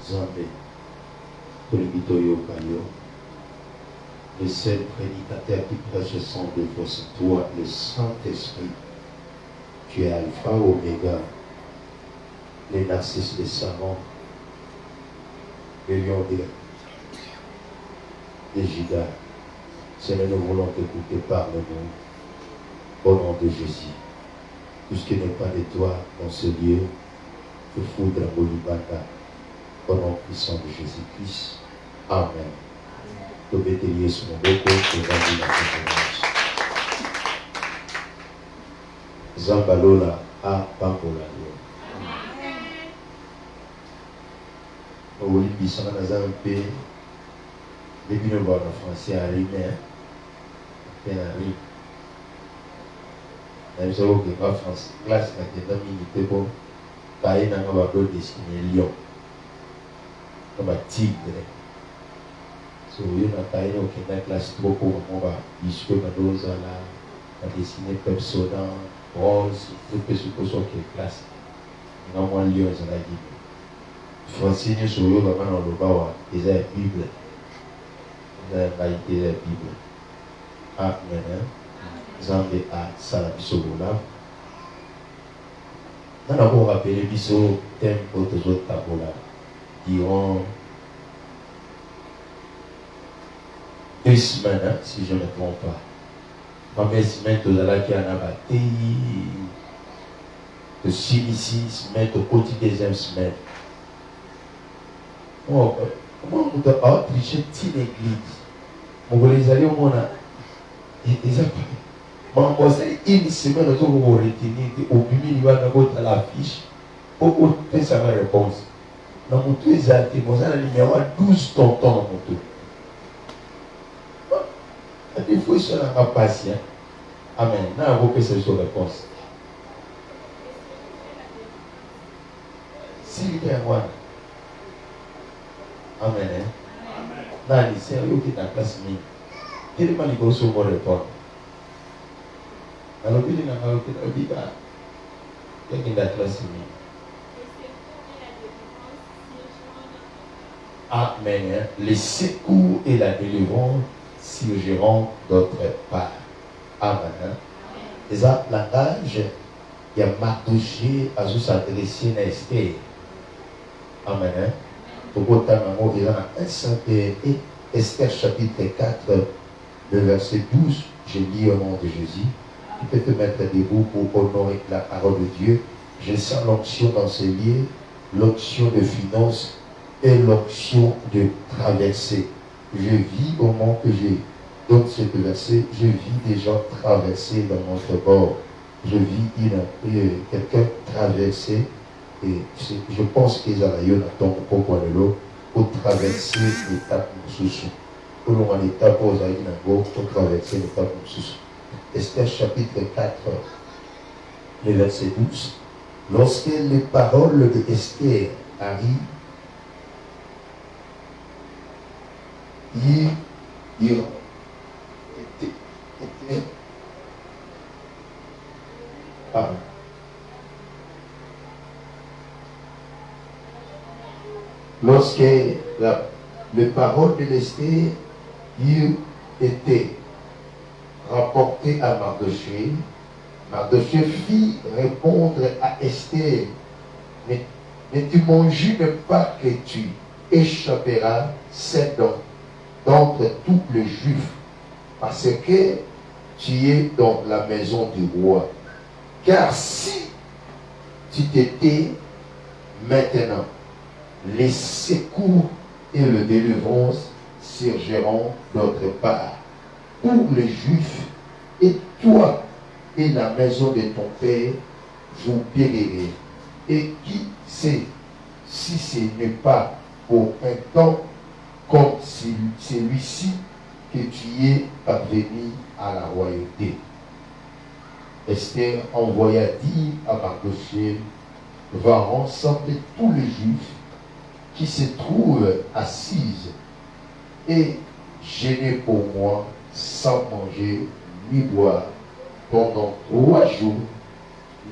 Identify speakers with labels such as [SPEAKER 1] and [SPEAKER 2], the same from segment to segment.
[SPEAKER 1] Zambé, Tolibitoyo Kayo, le seul prédicateur qui prêche son défaut, c'est toi, le Saint-Esprit. Tu es Alpha, Oméga, les narcisses, les savants, les lions des Judas. Seigneur, nous voulons t'écouter, parle-nous, au nom de Jésus. Tout ce qui n'est pas de toi dans ce lieu, te foudre à Bolibanda, au nom puissant de Jésus-Christ. Amen. Tu peux te lier sur mon beaucoup pour rendre la conférence. Zambalola a Pambola. Nous voulons un peu depuis le bord en français à Rimer. Pénari. Nous avons que la France, classe maintenant, il était bon. Taïe n'a pas destiné lion. Comme un tigre. So, il y a taïe qui est classe trop pour moi. Il se peut que la dessiné Pepsodent, rose, tout ce que soit qui est classe. Il y a moins lion, ça l'a dit. Francine sur le bas dans le bas, ils ont la Bible. Ils ont la Bible. Amen. Zambé a Salabisobola. Nous avons rappelé Bisso, thème pour tous autres tabola. Durant 2 semaines, hein, si je ne me trompe pas. Première semaine, tu as qui en a battu. De 6 semaines, au côté deuxième semaine. Comment on peut tricher une église? On va les aller au monde. Ils ont pas. Une semaine, on va retenir au bureau, il va avoir l'affiche. Pour faire sa réponse. Dans mon tour, ils ont été, il y a 12 tontons dans mon tour. Il faut être patient. Amen. Là, on va faire cette réponse. S'il y a un Amen. Là, il s'est arrêté dans la classe mine. Tellement il faut se répondre. Alors, il n'a pas été dans le bida. Il y a la classe mine. Amen. Les secours et la délivrance surgiront d'autre part. Amen. Et ça, langage, il y a Mardoché à s'adresser à Esther. Amen. Pour il y a un saint-et Esther chapitre 4, le verset 12, je lis au nom de Jésus. Tu peux te mettre debout pour honorer la parole de Dieu. Je sens l'onction dans ce lieu, l'onction de finance et l'onction de traversée. Je vis au moment que je donne ce verset, je vis des gens traversés dans notre bord. Je vis quelqu'un traversé. Et je pense qu'ils ont eu un temps pour traverser l'étape sous. Pour nous, l'étape pour traverser l'étape sous. Esther chapitre 4, le verset 12. Lorsque les paroles de Esther arrivent, il était lorsque les paroles de l'Esther étaient rapportées à Mardoché, Mardoché fit répondre à Esther, mais tu m'en jures pas que tu échapperas cette d'entre tous les Juifs, parce que tu es dans la maison du roi. Car si tu t'étais maintenant, les secours et le délivrance surgiront d'autre part pour les Juifs, et toi et la maison de ton père, vous périrez. Et qui sait si ce n'est pas pour un temps comme celui-ci que tu es parvenu à la royauté. Esther envoya dire à Mardoché, va rassembler tous les Juifs qui se trouvent assises et gênés pour moi sans manger ni boire pendant 3 jours,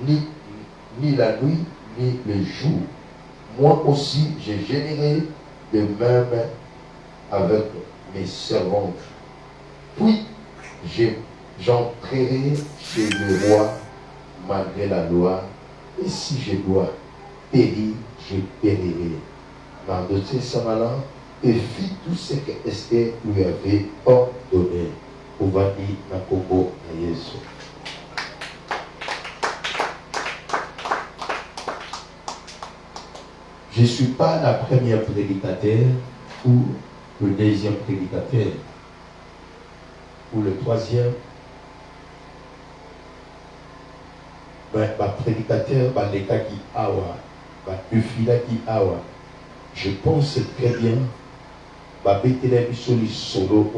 [SPEAKER 1] ni la nuit, ni le jour. moi aussi j'ai généré de même avec mes servantes. Puis j'entrerai chez le roi malgré la loi, et si je dois périr, je périrai. Mardoché s'en alla et fit tout ce que Esther lui avait ordonné. Ovani Nakobo na Yesu. Je ne suis pas la première prédicateur ou le deuxième prédicateur ou le troisième. Ma prédicateur, l'état qui awa, le fila qui awa. Je pense très bien, bêter solo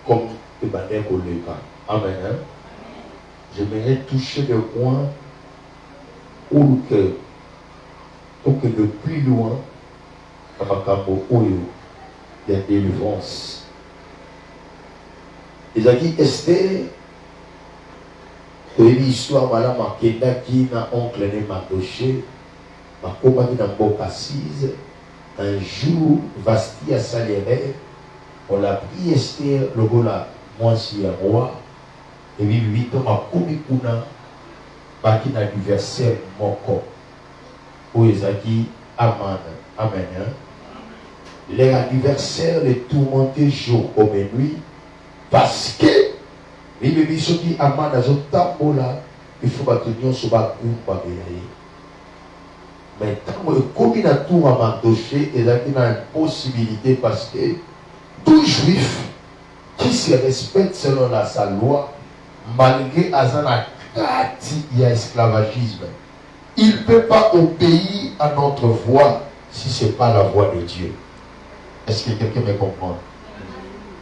[SPEAKER 1] comme le bannière au Léka. Amen. J'aimerais toucher le point où que le plus loin, il y a délivrance. Et ça dit Esther, l'histoire voilà marquée qui n'a oncle né Mardoché, ma compagnie n'a pas assise. Un jour, Vasti a saléré, on l'a pris Esther, le gola, moi si un roi, et puis 8 ans à Kumikuna, qui n'a du verset Moko, où ils ont dit Amen, Amen. Les adversaires les tourmentaient jour comme nuit, parce que les bébés sont dit Amen, il faut maintenir sur la coupe. Mais quand le commun a tout à Mardoché, il a une possibilité parce que tout juif qui se respecte selon sa loi, malgré Azana, il y a esclavagisme, il ne peut pas obéir à notre voix si ce n'est pas la voix de Dieu. Est-ce que quelqu'un me comprend?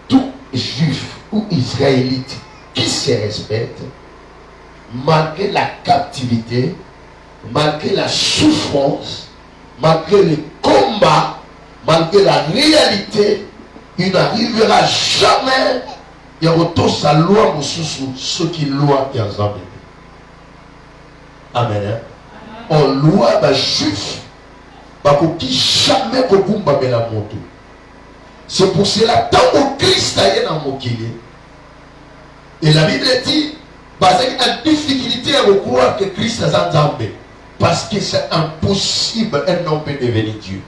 [SPEAKER 1] Tout juif ou israélite qui se respecte, malgré la captivité, malgré la souffrance, malgré le combat, malgré la réalité, il n'arrivera jamais à retourner sa loi ce qui loi qui a jamais. Amen. En loi, juif, qui jamais kokumba la moto. C'est pour cela, tant que Christ a été dans mon et la Bible dit, parce qu'il y a une difficulté à croire que Christ est en Zambé. Parce que c'est impossible, un homme peut devenir Dieu.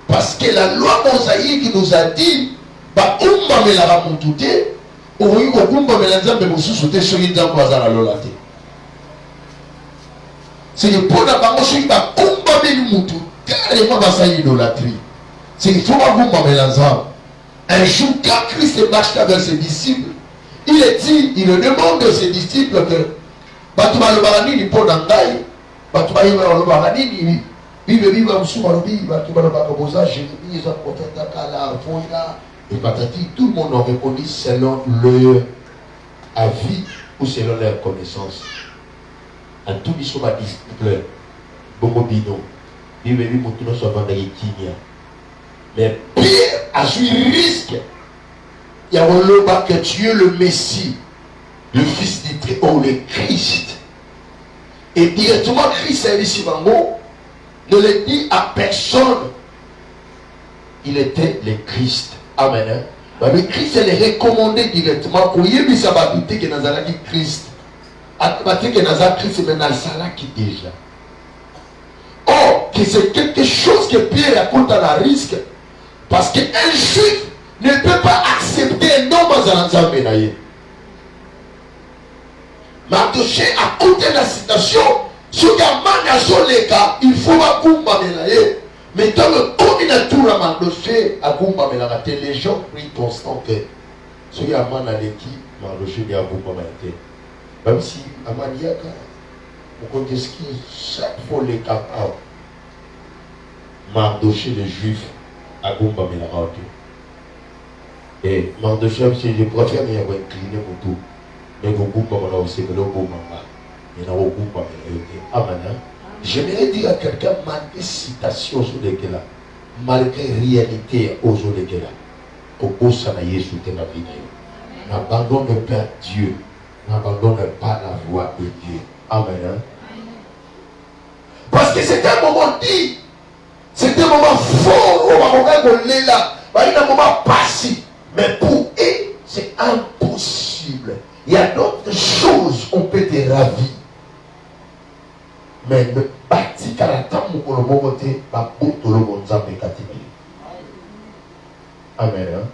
[SPEAKER 1] Parce que la loi mosaïque nous a dit, c'est le bon d'abord celui qui va combattre le moutou, carrément dans sa idolâtrie. C'est qu'il faut pas un jour, quand Christ marche avec ses disciples, il demande à ses disciples que Batuma le baranini pour Nangai, Batuma le baranini, vive Msoumalobi, Batuma le bakabosa, Jérémie, Zapotata, Kala, Foïla, et Patati, tout le monde a répondu selon leur avis ou selon leur connaissance. En tout les sont disciples, Bobobino, vive Moutuno soit vendredi Kinia. Mais pire, à ce risque, il y a un que tu es le Messie, le Fils du Très-Haut, le Christ. Et directement, Christ est ici, ne le dit à personne. Il était le Christ. Amen. Mais Christ est recommandé directement pour y aller à Babité que nous avons dit Christ. À Babité que nous avons Christ, mais nous avons qui déjà. Or, que c'est quelque chose que Pierre raconte à la risque. Parce qu'un juif ne peut pas accepter un homme à l'ensemble. Mardoché a coûté la citation. Si il il faut pas que mais dans le combinatoire à Mardoché, les gens prient constant que ce qui a manalé qui Mardoché n'est à vous pas été. Même si à Maniaka, on compte ce qui chaque fois les capables. Mardoché les juifs à Goumba Mélarauté. Et Mardoché, si je préfère me incliner pour tout. Mais vous Goumba Mélarauté, que le Goumba il y a un Goumba Mélarauté. Amen. J'aimerais dire à quelqu'un, malgré citation sur lesquelles, malgré réalité aux jours lesquels, au Sanaïe sous la vie, n'abandonne pas Dieu, n'abandonne pas la voix de Dieu. Amen. Parce que c'était un moment dit. C'était un moment fort. On va là. Un moment passé. Mais pour eux, c'est impossible. Il y a d'autres choses qu'on peut te ravir. Mais le bâti karata mukolo momote ba botolo bonzambe katibeli. Amen.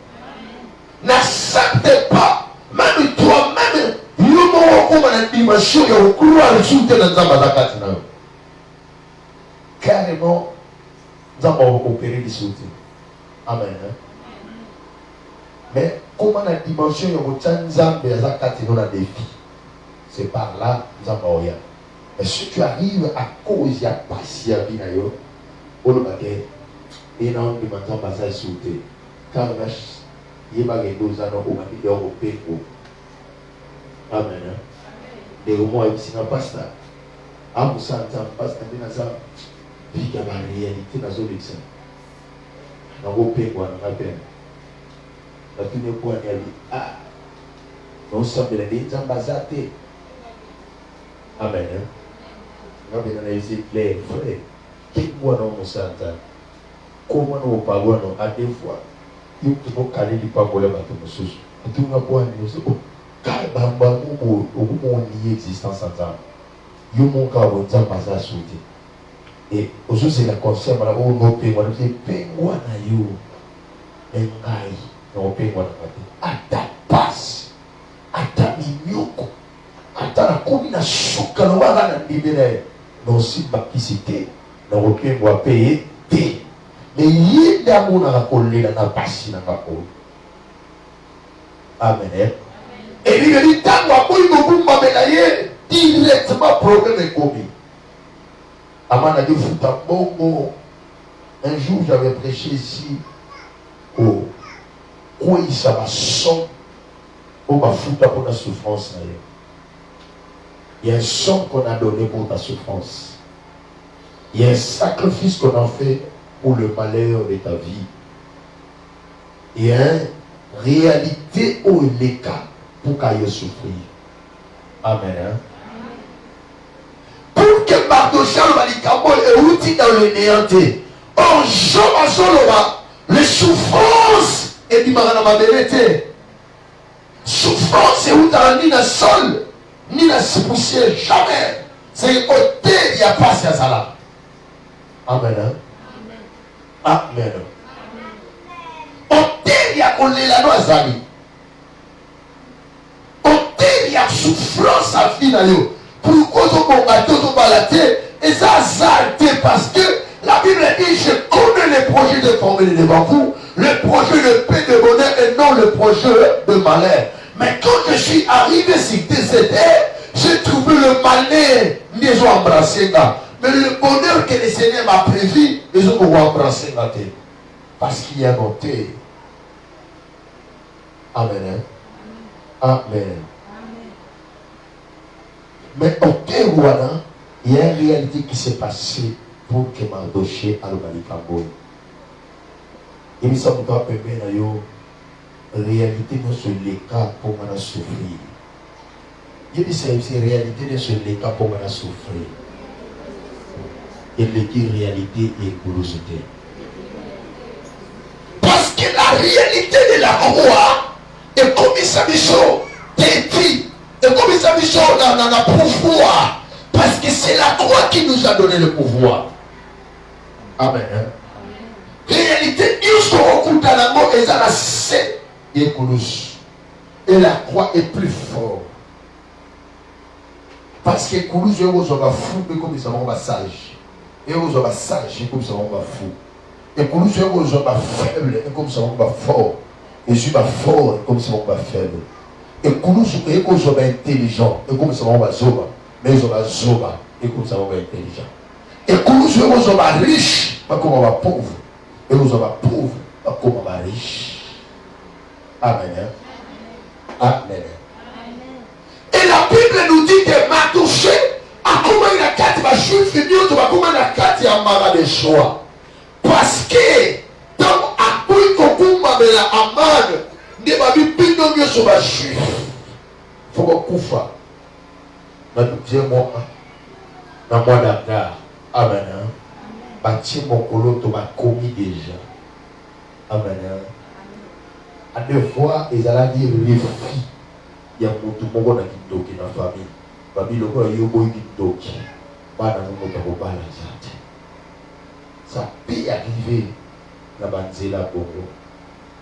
[SPEAKER 1] N'acceptez pas, même toi-même, yomo comme une dimension ya ukura resulter dans nzamba zakati na. Carrément, nous avons opéré des sautés. Amen. Mais comment la dimension ya nzamba zakati na défi? C'est par là nous avons rien. Mais si tu arrives à cause de la patience, on va dire, et non, il m'a dit, ça sauté. Car il y a des choses à nous, on Amen. Les romans, ils ne passent pas. Ah, vous savez, ça passe dans ça. Puis il y a la réalité dans le luxe. Dans le pays, on a peine. La tout n'est pas dit, ah, nous sommes les gens basés. Amen. Nous avons dit, les frères, qui moi non, mon santa, comment nous parlons à des fois, il faut que nous ne pas voler à tout le monde. Tout le monde nous dit, car nous lié existence en temps. Nous avons dit, nous avons dit, et aujourd'hui, c'est la concerne, nous avons dit, nous avons dit, nous avons dit, à ta passe, à ta mignoko, à ta combinaison, quand nous avons dit, non si bakisité na repé moi payer té mais il y a mon na coller na passi na ko amen et il dit tant moi pour nous pour m'amener directement problème est commis amana de futa bongo un jour j'avais prêché ici au quoi ça va son pour ma futa pour la souffrance là. Il y a un son qu'on a donné pour ta souffrance. Il y a un sacrifice qu'on a fait pour le malheur de ta vie. Il y a une réalité où il est cas pour qu'elle souffrir. Amen. Pour que Mardochal Malikamo est outil dans le néanté. Or, les souffrances et du maranama vérité. Souffrance et où t'as mis dans le sol. Ni la poussière, jamais. C'est côté, il n'y a pas ça là. Amen. Amen. Côté, il y a collé la noix à côté, il y a souffrance à finale. Pourquoi tu vas balader, tu vas balader, et ça s'arrête parce que la Bible dit, je connais les projets de former devant vous, le projet de paix, de bonheur et non le projet de malheur. Mais quand je suis arrivé sur cette terre, j'ai trouvé le malheur, ils ont embrassé là. Mais le bonheur que le Seigneur m'a prévu, ils ont embrassé là. Parce qu'il y a noté. Amen. Amen. Mais au Kérouana, il y a une réalité qui s'est passée pour que Mardoché à l'Obalikaboy. Il me semble que la réalité de ce cas pour moi souffrir. Il dit c'est une réalité de ce cas pour moi souffrir. Il dit réalité et curiosité. Parce que la réalité de la croix est comme ça mission détruit. Et comme ça mission dans le pouvoir. Parce que c'est la croix qui nous a donné le pouvoir. Amen. Réalité, nous sommes dans la mort et dans la scène. Et la croix est plus forte. Parce que Koulouj est fou, mais comme ils sont sage. Et ils sont sage, comme ils sont fou. Et Koulouj est faible, et comme ils sont fort. Et je suis fort, et comme ils sont faible. Et Koulouj est intelligent, et comme ils sont zoba. Mais ils sont zoba, et comme ils sont intelligents. Et Koulouj est riche, pas comme on va pauvre. Et nous sommes pauvres, pas comme on va riche. Amen. Amen. Et la Bible nous dit que Mardoché a comment il a quatre juif et Dieu va comment il a quatre amara de choix. Parce que dans à quoi qu'on m'a la amade ne va plus pino mieux sur ma juif. Faut qu'on koufa. Na bien moi. Na moi d'accord. Amen. Bâti mon colo, tu m'as commis déjà. Amen. À deux fois, ils allaient dire les filles. Il y a tout le monde qui est dans la famille. Babylone, il y a beaucoup de doki. Ça peut arriver dans la banzela Bongo.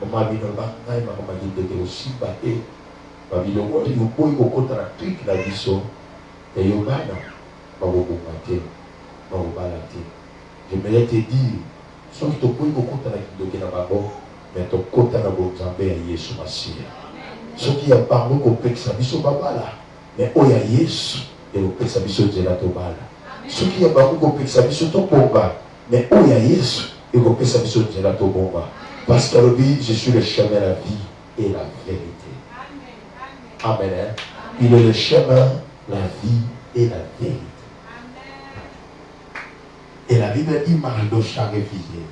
[SPEAKER 1] Maman vient dans la maman dit que aussi batté. Babylone, il y a beaucoup de côté dans la truc la vision. Et il y a pas beaucoup de j'aimerais te dire, sauf que tu peux beaucoup de temps mais tu peux côté dans le Zambé à Yesu Massia. Ce qui a parlé au Père Sabiso Babala, mais au ya Yesu et au Père Sabiso Gelato Bala. Ce qui a parlé au Père Sabiso Bomba, mais au ya Yesu et au Père Sabiso Gelato Bomba. Parce qu'à l'obéi, je suis le chemin, la vie et la vérité. Amen. Il est le chemin, la vie et la vérité. Et la Bible dit Mardocha réfugié.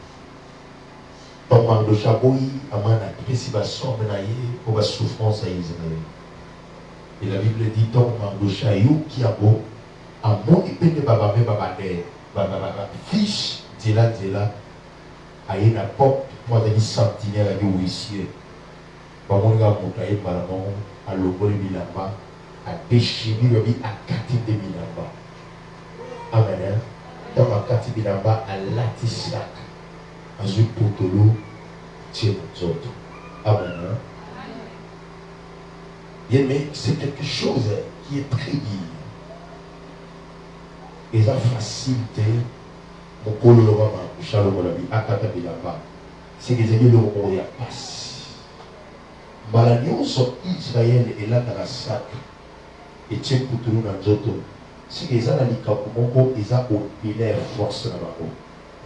[SPEAKER 1] Donc Mardocha boui, amana participation menaye pour la souffrance à Israël. Et la Bible dit donc Mardocha you qui a beau, à mon épée de baba fiche de là, à une porte, moi j'ai dit sentinelle à l'huissier. Par mon gars, mon cahier de malamon, à l'obo de Milamba, à déchirer le vie à 4 de Milamba. Amen. Dans ma carte bilamba à l'atisac, à ce potolo, tiens nous autres. Amen. Bien, mais c'est quelque chose qui est très bien. Et ça facilite mon polo le maman, Charles Molabi, à carte bilamba. C'est que j'ai dit le moment où il y a passe. Malanion sur Israël et là dans la sac, et tiens potolo dans les autres. Si les gens n'ont pas de ils ont une force dans la peau.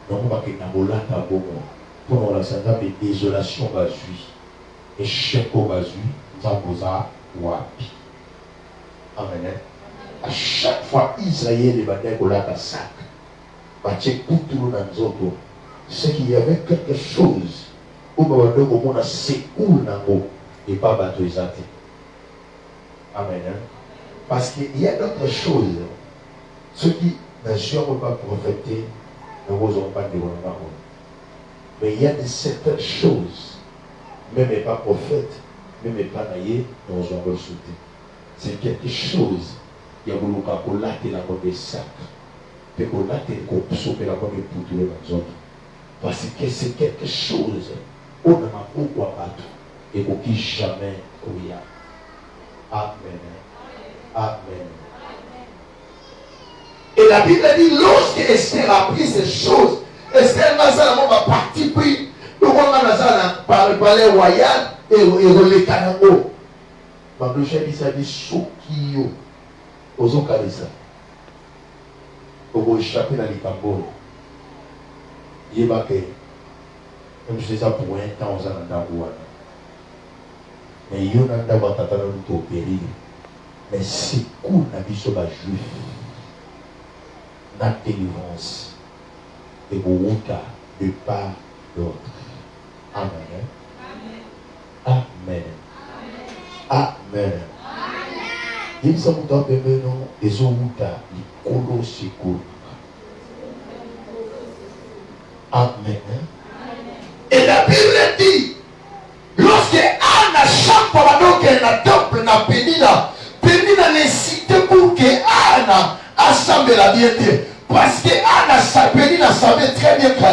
[SPEAKER 1] Donc, on va que Nabola Tabomo, pour la santé de désolation basui, et chèque au basui, Zaboza Wapi. Amen. À chaque fois, Israël est battu au lac à sac. Battu tout dans les autres. C'est qu'il y avait quelque chose où on a secours dans l'eau et pas battu les athées. Amen. Parce qu'il y a d'autres choses. Ceux qui ne peuvent pas prophéter ne n'osent pas de la parole. Mais il y a de certaines choses, même pas prophète, même pas naïe, nous n'osons pas le sauter. C'est quelque chose, il y a voulu pas qu'on lâche la bonne sac, et qu'on lâche qu'on sauve la bonne pour tous les autres. Parce que c'est quelque chose, on n'a pas pourquoi battre, et qu'on qui jamais qu'il y a. Amen. Amen. Et la Bible dit, lorsque Esther a pris ces choses, Esther n'a pas parti pris, le roi n'a pas le palais royal et le canango. Ma chef dit ça dit Sokio. Aux Okalisa. Pour échapper dans les Cambodges. Il est baqué. Même si c'est ça pour un temps, on a un d'abord. Mais il y a un d'abord qui a un péril. Mais c'est cool la vie sur la juif. La délivrance et pour Wouta de part l'autre. Amen. Amen. Amen. Il s'en va bien non et son Wouta il colo. Amen. Et la Bible dit lorsque Anna chaque fois qu'elle a temple na Pénina nécessité pour que Anna assemble la vérité. Parce que Anna Pénina savait très bien que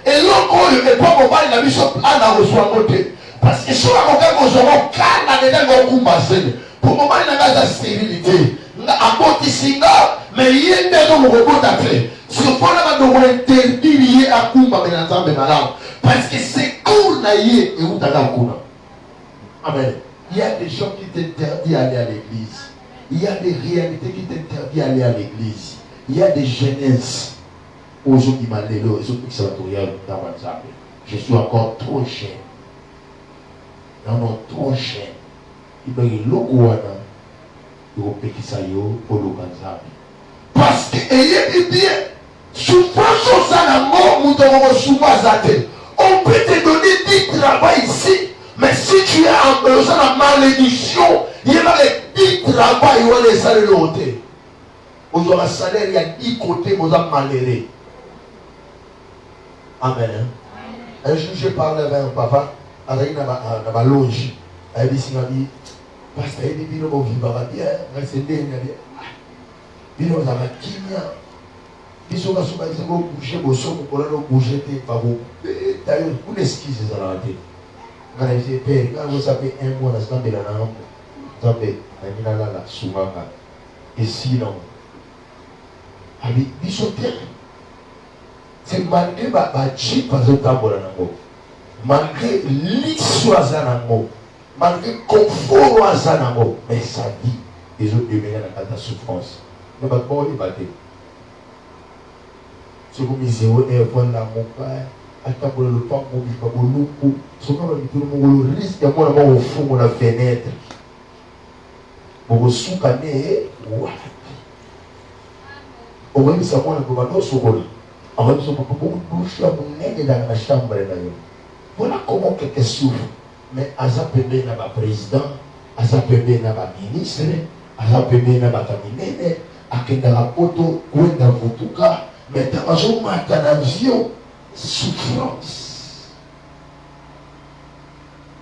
[SPEAKER 1] et l'autre n'est pas mobile la mission Anna reçoit monter. Parce que sur la montagne nous aurons calme dans le combat. Pour le moment il y a la stérilité. À côté singa mais il y a des robots d'après. Si on a interdit à Kumba mais n'entendez pas parce que c'est cool naïe et où t'as la Kumba. Amen. Il y a des gens qui t'interdisent d'aller à l'église. Il y a des réalités qui t'interdisent d'aller à l'église. Il y a des jeunesses. Aujourd'hui, les autres sénatoriales dans WhatsApp. Je suis encore trop jeune. Non, trop jeune. Il y a des gens qui parce que, ayez bien, souffrance aux animaux, on peut te donner du travail ici, mais si tu as besoin de malédiction, il y a du travail où les salaires l'ont. Vous aurez un salaire, il y a 10 côtés, vous avez maléré. Amen. Un jour, je parlais avec un papa, avec dans ma loge. Il dit, pasteur, il dit, il va vivre bien. Il dit, il va vivre. Biso ka soba ils vont bouger bosso pour la bouger te pas bon d'ailleurs pour l'esquisse ça la tête quand j'ai peur quand vous savez un mois dans de la nan zambe na la souvent et sinon abi biso te c'est malgré ba chi pas au tambola nango malgré l'histoire za nango malgré confort za nango mais sa vie les autres demeurent dans la souffrance ne pas bon il battait. C'est comme ils ont un point là, mon père, à ta pour le temps, mon bébé, mon loup, ce qu'on va dire, mon risque, moi, au fond, mon fenêtre. Mon sous-cané, ouais. On va dire ça, moi, on va dire ça, on va dire ça, on est dans la chambre. Voilà comment quelqu'un souffre. Mais à ça, peut être un président, à ça, peut être un ministre, à ça, peut être un cabinet, à quel rapport, ou dans tout cas. Mais dans un avion, souffrance.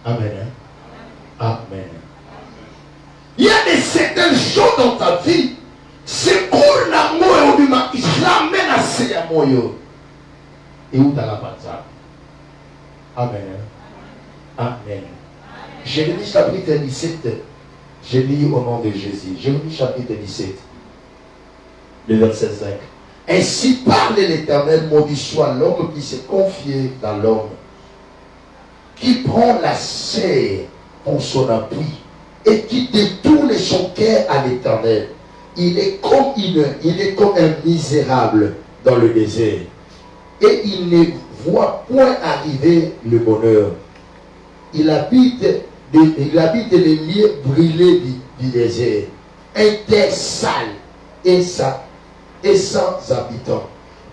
[SPEAKER 1] Amen. Amen. Il y a des certaines choses dans ta vie. C'est pour l'amour et l'humain. Jamais assez à moi. Et où tu as la bataille? Amen. Amen. Jérémie chapitre 17. Je lis au nom de Jésus. Jérémie chapitre 17. Le verset 5. Ainsi parle l'Éternel, maudit soit l'homme qui s'est confié dans l'homme, qui prend la chair pour son appui et qui détourne son cœur à l'Éternel. Il est comme un misérable dans le désert et il ne voit point arriver le bonheur. Il habite les lieux brûlés du désert, un terre sale et sans habitants.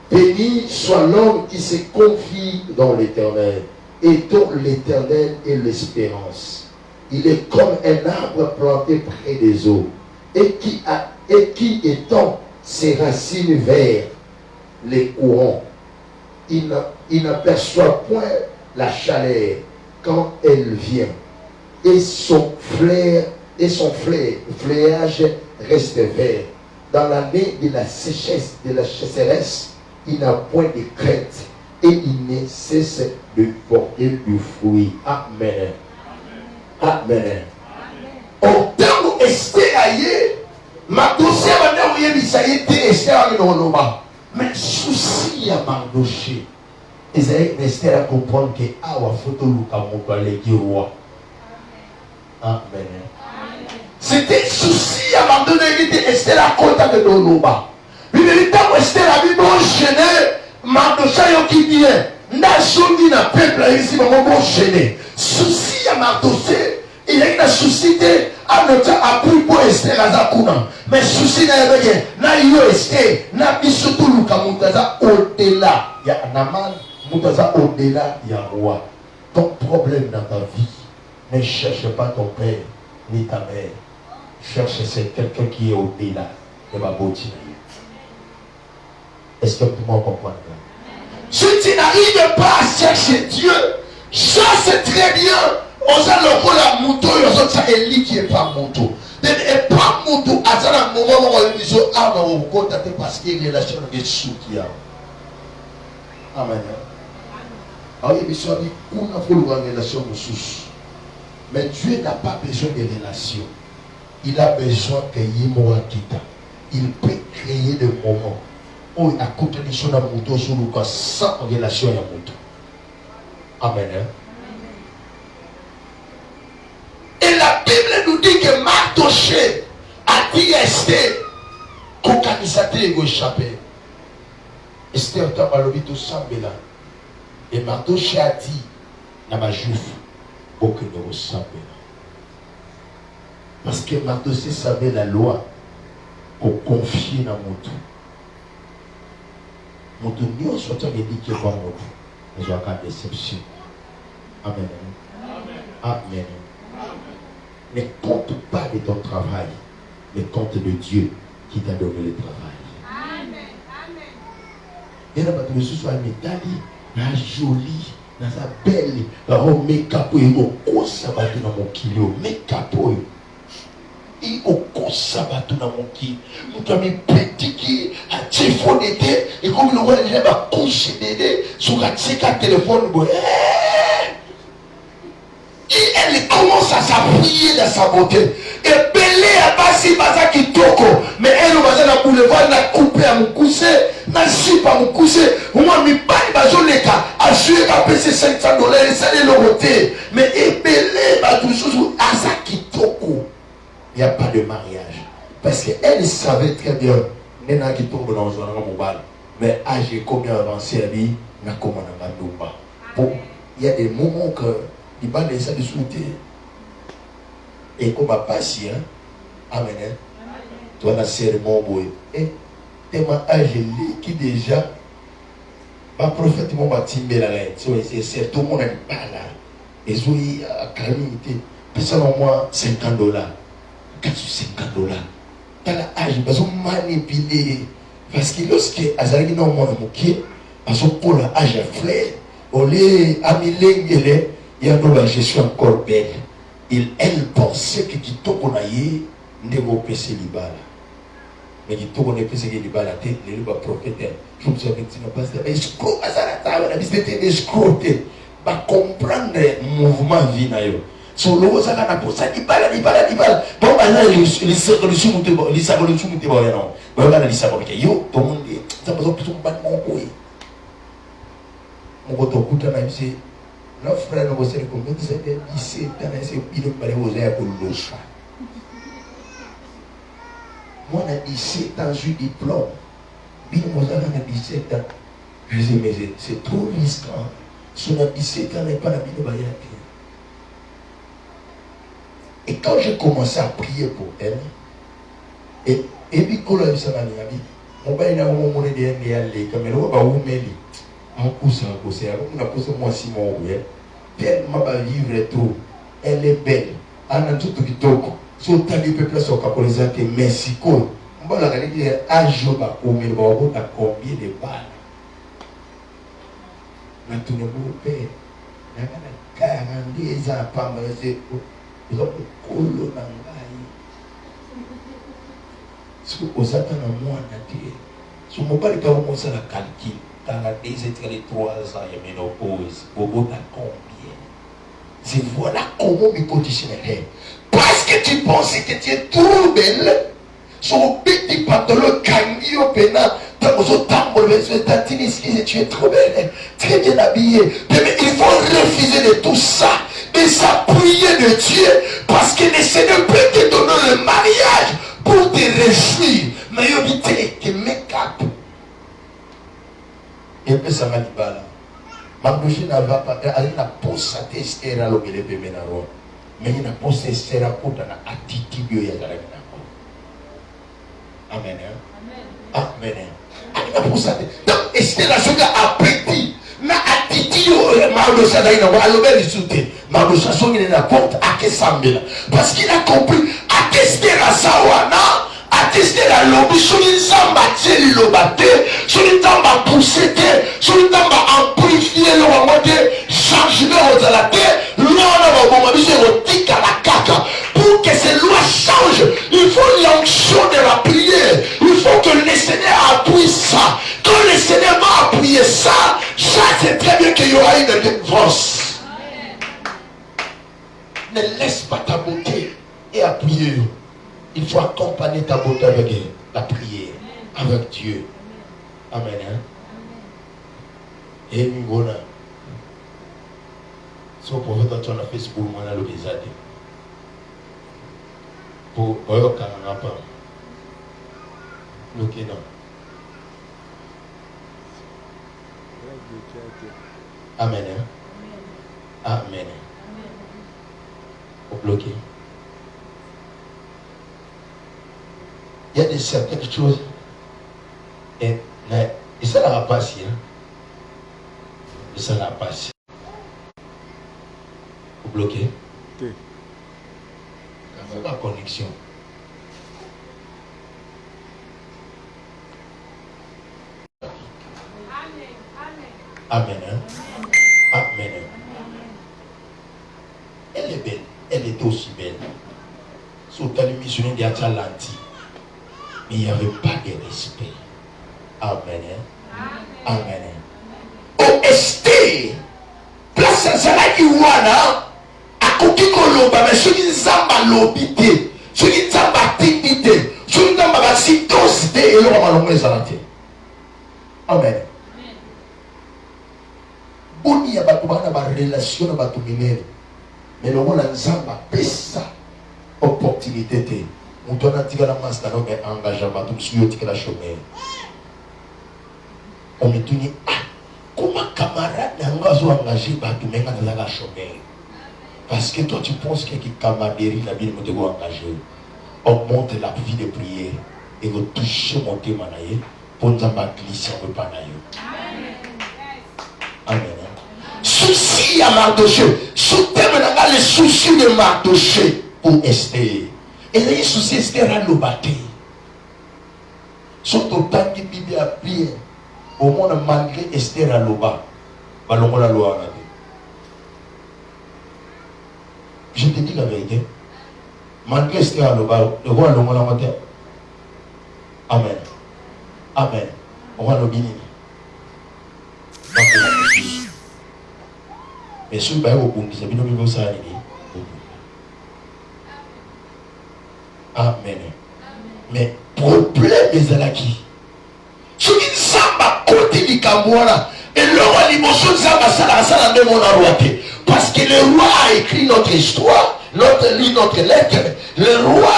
[SPEAKER 1] Béni soit l'homme qui se confie dans l'Éternel et dont l'Éternel est l'espérance. Il est comme un arbre planté près des eaux et qui étend ses racines vers les courants. Il n'aperçoit point la chaleur quand elle vient et son feuillage reste vert. Dans l'année de la sécheresse, il n'a point de crainte et il ne cesse de porter du fruit. Amen. Amen. Au temps où Esther aïe, ma dossier va dire que été Esther à l'Onoma. Mais souci à Mardoché. Esther a compris que ah wa photo Luka Mokale qui roi. Amen. C'était souci à m'abandonner, il était Esther à côté de l'Onoma. Il dit que Esther a vu bon gêné, Mardoché qui dit, n'a jamais na peuple ici, mais bon gêné. Souci à Mardoché, il y a une souci à notre appui pour Esther à Zakuna. Mais souci n'a rien, n'a eu Esther, n'a mis surtout Luka Moutaza au-delà. Il y a Naman, Moutaza au-delà, il y a roi. Ton problème dans ta vie, ne cherche pas ton père ni ta mère. Cherche c'est quelqu'un qui est au-delà de ma beauté. Est-ce que tout le monde comprend? Si tu n'arrives pas à chercher Dieu, ça c'est très bien. On a le rôle à moto, on a ça Élie qui est pas moto. Et pas moto, à ça la moment où on dit ah non, on contacte parce qu'il y a relation avec sous qui a. Amen. Alors il dit qu'on a fait une relation de sous. Mais Dieu n'a pas besoin de relations. Il a besoin que Yimoa quitte. Il peut créer des moments où il a côté de son amour sur le cas sans relation à l'amour. Amen. Et la Bible nous dit que Mardoché a dit à Esther qu'aucanisateur est échappé. Esther t'a malobé tout ça, et Mardoché a dit dans ma juif aucun ne ressemble. Parce que Mardoché savait la loi pour confier dans mon tout. Mon tout, nous sommes dit que bon, nous avons une déception. Amen. Amen. Ne compte pas de ton travail, mais compte de Dieu qui t'a donné le travail. Amen. Amen. Et là, tu me suis médaille, la jolie, la belle, la make-up, il y a sabato dans mon kilo, make-up, il y a sabato dans mon kilo, il y a petit qui a téléphoné, et comme le roi, il a couché sur un téléphone, et elle commence à s'appuyer dans sa beauté. Et Belé a passé Baza Kitoko. Mais elle va dans le boulevard, n'a coupé à mon coussé, n'a chip à mon coussé. Moi, je ne pas les cas. A joué à payer $500, ça les l'aureté. Mais Belé va toujours à sa Kitoko. Il n'y a pas de mariage. Parce qu'elle savait très bien. Nena Kitoko dans le mobile. Mais âge combien avancé à lui, n'a comment on a pas. Bon, il y a des moments que il va laisser de souter. Et comme à passer, amen. Toi, la cérémonie, boy. Et t'es ma âge qui déjà, ma prophète m'a timé là. C'est tout le monde n'est pas là. Et Zoé a calamité. Personne au moins $50. $50. T'as l'âge, parce qu'on manipulé. Parce que lorsque Azari n'a pas moqué, parce qu'on a l'âge fleur, on est amilé. Il y a une gestion encore belle. Elle pensait que qui tout qu'on a eu, ne va pas se libérer. Mais qui tout qu'on a pu se libérer, les libres prophètes, je me souviens que pas ça. Escroc, c'était escroqué. Va comprendre le mouvement vie na yo. Sur le haut, ça va pour ça, libérer. Bon, là, les solutions, les solutions, non. Bon, là, les solutions, yo, tout le monde, ça va pas tout battre mon couille. Mon gars, tout le monde, nos frères nous disent que nous sommes 17 ans, c'est pile par les osés pour l'autre. Moi, on a 17 ans, j'ai diplôme. Bien, moi, on a 17 ans. Je dis, mais c'est trop risquant. Si on a 17 ans, on n'est pas la vie de Bayaki. Et quand j'ai commencé à prier pour elle, et puis quand elle s'est dit, mon père, il a un moment donné, il a dit, comme elle va où m'aider. En poussant, on a poussé moi si mon ouïe. Tellement va vivre trop. Elle est belle. Elle a tout qui toque. Si on t'a dit peuple sur Capolisa, que Mexico. On va la dire à jour, on a combien de balles. Maintenant, mon père, il a 42 ans, pas mal. Ils ont colo dans si vous êtes un mois, si vous n'avez pas commencé à calculer, dans la désêtre 3 ans, il y a ménopause, vous avez combien? C'est voilà comment vous positionnez. Parce que tu pensais que tu es trop belle, son petit pantalon cangi au pénal, tu es trop belle, très bien habillée. Mais il faut refuser de tout ça, et s'appuyer de Dieu, parce que le Seigneur peut te donner le mariage pour te réjouir. Mais il dit que make-up. Et puis ça m'a dit, bah là. Mamdouchi n'a pas posé Esther à l'obéle de Ménaro. Mais il n'a posé Esther à côté de l'attitude de Yadara. Amen. Amen. Il n'a posé. Donc Esther a joué à petit. Na attitude Mamdouchi n'a pas l'obéle de sauter. Mamdouchi a joué à porte à Kessamela. Parce qu'il a compris à Esther à Sawana. Attester la lobby sur une zamba tirer le batté, sur une zamba pousser, sur une zamba amplifier le mode changement aux la terre, l'on a au à la caca. Pour que ces lois changent, il faut l'onction de la prière. Il faut que le Seigneur appuie ça. Quand le Seigneur va appuyer ça, ça c'est très bien qu'il y aura une délivrance. Ne laisse pas ta beauté et appuyer. Il faut accompagner ta beauté avec la prière, avec Dieu. Amen. Et Mingona. Son prophète tu as Facebook, moi, le bizarre. Pour Oyo Kanapa. Nous qui non. Amen. Amen. Au bloqué. Il y a des certaines choses. Et ça n'a pas passé. Et ça n'a pas passé. Vous bloquez. Il faut la connexion. Amen. Amen.
[SPEAKER 2] Amen. Elle est belle. Elle était aussi belle. Sur ta missionnaire de Atalanti. Mais il n'y avait pas de respect. Amen. Amen. OST. Place à Zalaki Wana. A Koki Koloba. Mais ce qui est en l'obité. Ce qui est en activité. Ce qui est en activité. Et l'on va l'envoyer Zalati. Amen. On y a une relation avec les mais le monde a une opportunité. On doit dire la masse dans notre engagement. Tout ce qui est la chômage. On me dit, comment camarade n'a pas engagé par tout le monde dans la chômage? Parce que toi tu penses que camaraderie la vie de engagé. Augmente la vie de prière et vous touchez mon thème pour nous glisser un peu par Amen. Souci à Mardoché. Soutenez maintenant les soucis de Mardoché pour Esther. Et les soucis Esther à l'obaté. Surtout tant que Bible a prié. Au monde malgré Esther à l'oba. Ballon la loi. Je te dis la vérité. Malgré Esther à l'oba, le roi l'homme la matin. Amen. Amen. On va le bénir. Mais si vous avez au Bungi, c'est bien que vous savez. Amen. Mais problème est là qui. Ce qui samba côté du Cameroun et l'homme a l'émotion de samba ça de mon roi. Parce que le roi a écrit notre histoire, notre lettre. Le roi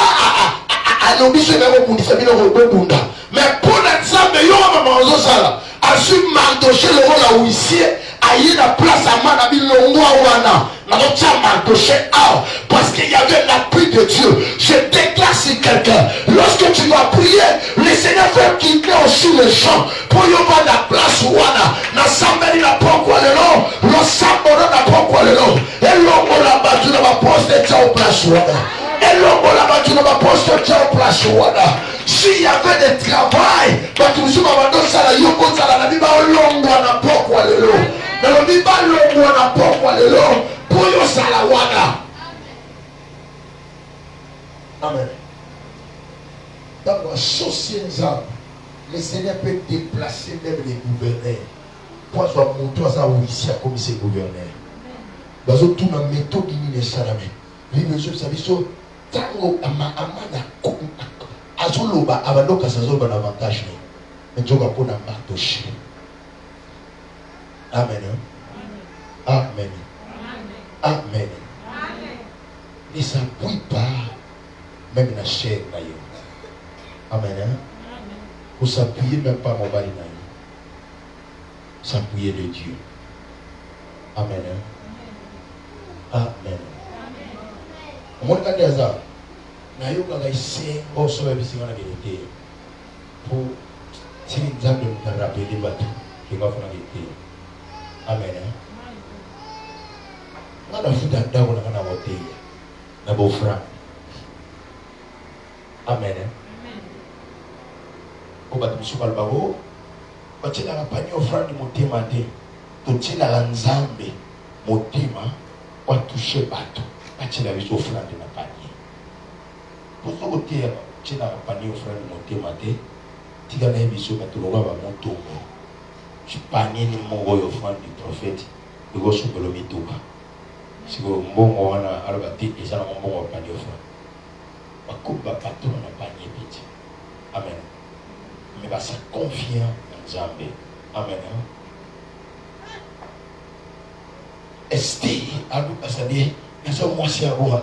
[SPEAKER 2] a nommé ce même au Bungi, c'est bien au Bungi. Mais pour l'exemple, il y a un moment ça. A su Mardoché le roi là où ici. Aïe la place à Manabi Longo Wana. Parce qu'il y avait l'appui de Dieu. Je déclare si quelqu'un, lorsque tu vas prier, le Seigneur fait quitter aussi le champ pour y avoir la place Wana. Na sambeli na pokwa le long, lo samboro na pokwa le long. Et l'ongo la batu na poste de tchao place Wana. Et l'ongo la batu na poste de tchao place Wana. S'il y avait des travail, tu me suis dit, ça la yoko, ça la biba longo na pokwa le long. Mais le biba longo na pokwa le long. Pour yo salawana. Amen. Dans la société, le Seigneur peut déplacer même les gouverneurs. Pour soit monter ça ou ici comme ces gouverneurs. Dans tout la méthode de Salamé. Oui, monsieur, vous savez, tango amana azoloba abaloka sazoba l'avantage. Mais Dieu va prendre un marteau. Amen. Amen. Amen. Ne s'appuie pas même la chair. Amen. Vous s'appuyez même pas mon mari. S'appuyer de Dieu. Amen. Amen. Mon cas ça. Na yo ka essayer au sauver bisi ngana vérité. Pour si nous avons nous rappeler bateau qui va faire la vérité. Amen. Ngana futa ndago na ngana wote na bofra. Amen. Ko batu subal babo batela kapani ofrande motema te totela la nzambe motema kwa toucher bato batela biso ofrande na panier pour côté tela kapani ofrande motema te tika na biso bato lo ba motongo je panier ni mongo yo offrande du prophète de go sukolo mituka siko mbongo wana alabati ezana mbongo panier ofrande bakuba bato na panier petit. Amen. Mais bah ça confie en Zambé. Amen. Esther, c'est-à-dire, il y a moi si à vous,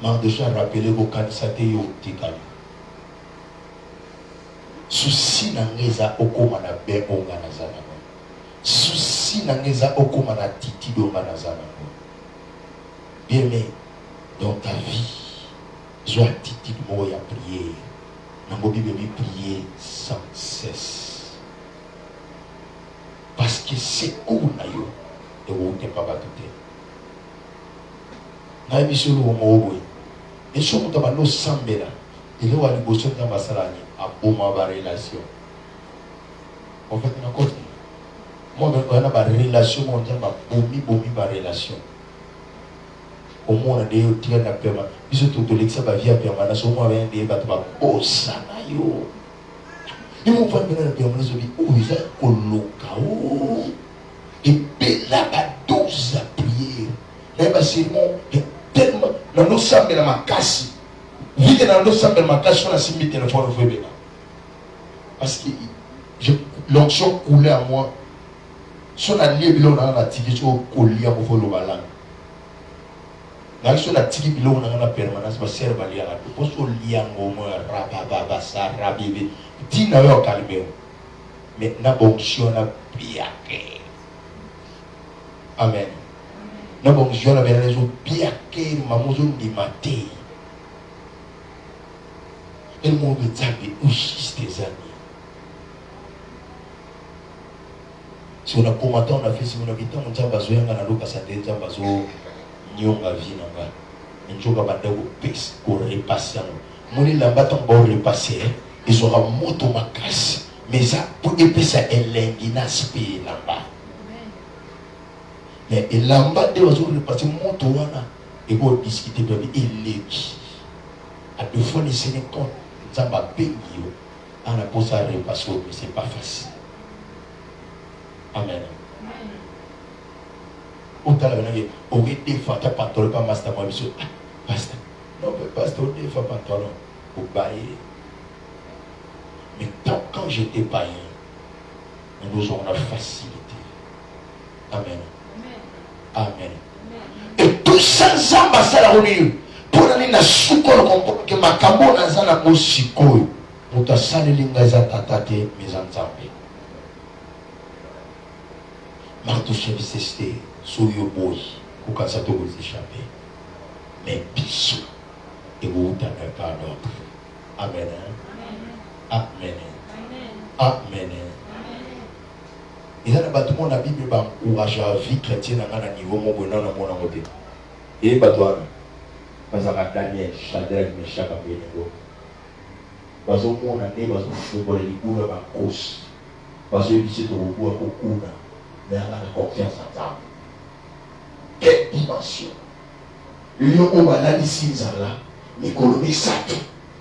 [SPEAKER 2] mais déjà rappeler vos candidatés au Tikali. Souci n'angeza okoma na be onga na zana. Souci n'angeza okoma na titi donga na zana. Bien mais dans ta vie, soit titi de moya prière. Nous devons prier sans cesse. Parce que c'est où nous avons et où nous pas battu. Nous avons mis le mot. Et si nous avons sambela, il y a une bosse dans ma salle à bon ma relation. En fait, nous avons Moi, on a une relation, on a une relation. Au moins, on a des gens qui ont permanence. Puis surtout, tout l'exemple de la vie à permanence, au moins, on a des gens qui ont oh, ça n'a yo. Ils vont voir maintenant la permanence, ils vont dire, oh, ils ont un local. Et puis là, il y a 12 à prier. Là, c'est bon, tellement, dans nos sables de ma casse, vite dans nos sables de ma casse, on a signé le téléphone au FBA. Parce que l'onction coulait à moi. Si on a lié, on a tiré sur le collier pour faire le ballon. Si on a tiré, on a la permanence, on a servi à l'IA. Pour se lier à moi, rabababasa, rabébé. Dis n'a pas calmé. Mais n'a pas onction, on a piaqué. Amen. N'a pas onction, on a piaqué, maman, on dit maté. Et le monde de Zambé, où sont tes amis? Si on a commenté, on a fait, si on a dit, on a besoin de la santé, on a besoin de la vie. On a besoin de repasser. On a besoin de repasser. Ils seront moto ma casse. Mais ça, pour épais, ça est l'inguinace là-bas. Mais là-bas, ils vont repasser moto. Ils vont discuter de l'équipe. À deux fois, les Sénégal, ils ont payé. On a posé à repasser, mais ce n'est pas facile. Amen. Au talent, on va défendre ta pantalon, pas master, moi, monsieur. Pasteur. Non, mais pasteur, on défend pantalon. Pour bailler. Mais tant quand j'étais païen, nous aurons la facilité. Amen. Amen. Et tout ça, ça va se la revenir. Pour aller dans le soukol, comprendre que ma cabo dans un abo sikoy. Pour ta salle lingaza tatate, mes ensembles. Marteau chef c'est sur le boy pour que ça te vous échapper. Mais bisous et vous t'en avez pas d'autre. Amen. Amen. Amen. Il y a un bâtiment la Bible qui encourage la vie chrétienne à un niveau mon bonheur dans mon côté. Et bâtiment parce que Daniel, Shadrach, Meshach, Abednego. Parce que mon année, parce que je vais vous dire ma cause. Parce que je suis au bout à beaucoup. Mais on a la confiance en ça. Quelle dimension? L'union au malade ici, là, l'économie sac.